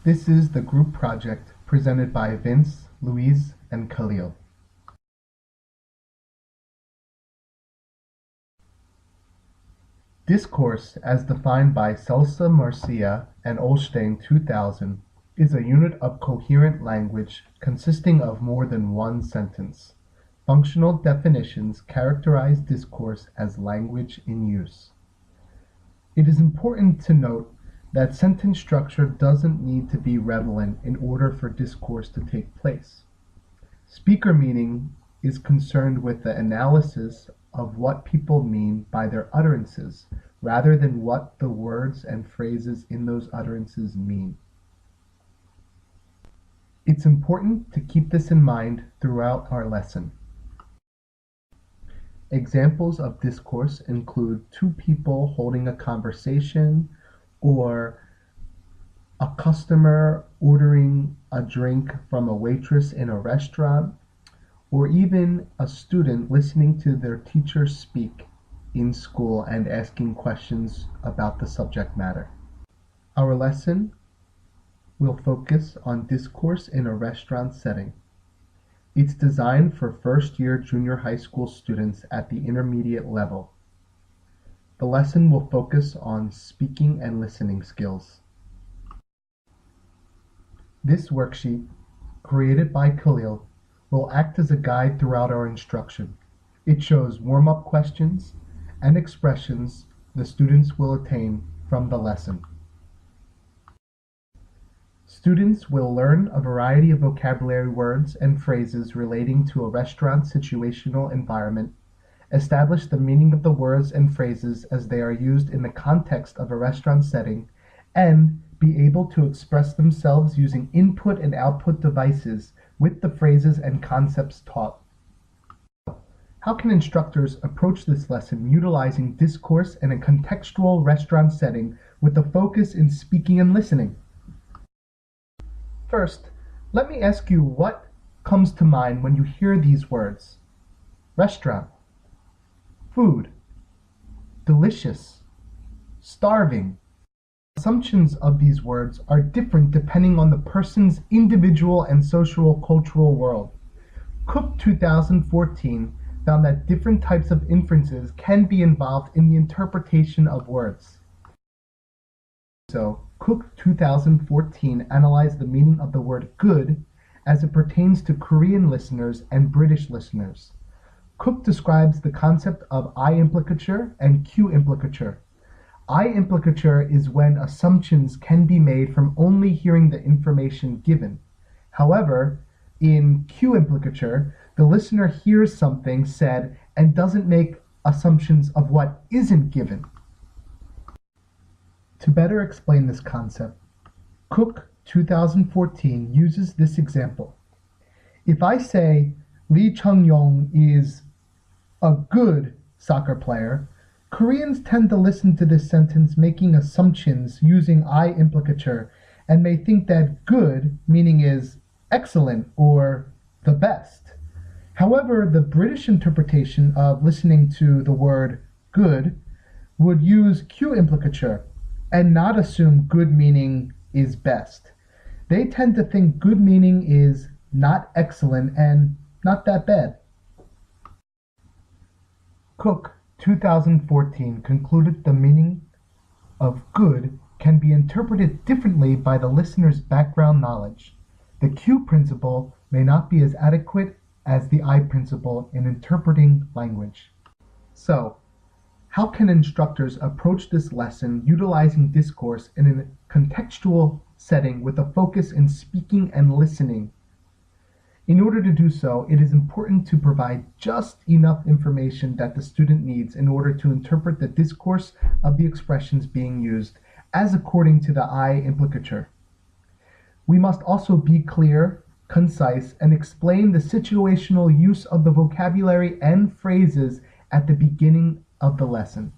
This is the group project presented by Vince, Louise, and Khalil. Discourse, as defined by Celsa Marcia and Olstein 2000, is a unit of coherent language consisting of more than one sentence. Functional definitions characterize discourse as language in use. It is important to note that sentence structure doesn't need to be relevant in order for discourse to take place. Speaker meaning is concerned with the analysis of what people mean by their utterances, rather than what the words and phrases in those utterances mean. It's important to keep this in mind throughout our lesson. Examples of discourse include two people holding a conversation, or a customer ordering a drink from a waitress in a restaurant, or even a student listening to their teacher speak in school and asking questions about the subject matter. Our lesson will focus on discourse in a restaurant setting. It's designed for first-year junior high school students at the intermediate level. The lesson will focus on speaking and listening skills. This worksheet, created by Khalil, will act as a guide throughout our instruction. It shows warm-up questions and expressions the students will attain from the lesson. Students will learn a variety of vocabulary words and phrases relating to a restaurant situational environment, establish the meaning of the words and phrases as they are used in the context of a restaurant setting, and be able to express themselves using input and output devices with the phrases and concepts taught. How can instructors approach this lesson utilizing discourse in a contextual restaurant setting with a focus in speaking and listening? First, let me ask you what comes to mind when you hear these words. Restaurant, food, delicious, starving. Assumptions of these words are different depending on the person's individual and socio-cultural world. Cook 2014 found that different types of inferences can be involved in the interpretation of words. So, Cook 2014 analyzed the meaning of the word good as it pertains to Korean listeners and British listeners. Cook describes the concept of I implicature and Q implicature. I implicature is when assumptions can be made from only hearing the information given. However, in Q implicature, the listener hears something said and doesn't make assumptions of what isn't given. To better explain this concept, Cook 2014 uses this example. If I say Lee Chung-yong is a good soccer player, Koreans tend to listen to this sentence making assumptions using I implicature and may think that good meaning is excellent or the best. However, the British interpretation of listening to the word good would use Q implicature and not assume good meaning is best. They tend to think good meaning is not excellent and not that bad. Cook 2014 concluded the meaning of good can be interpreted differently by the listener's background knowledge. The Q principle may not be as adequate as the I principle in interpreting language. So, how can instructors approach this lesson utilizing discourse in a contextual setting with a focus in speaking and listening? In order to do so, it is important to provide just enough information that the student needs in order to interpret the discourse of the expressions being used, as according to the I implicature. We must also be clear, concise, and explain the situational use of the vocabulary and phrases at the beginning of the lesson.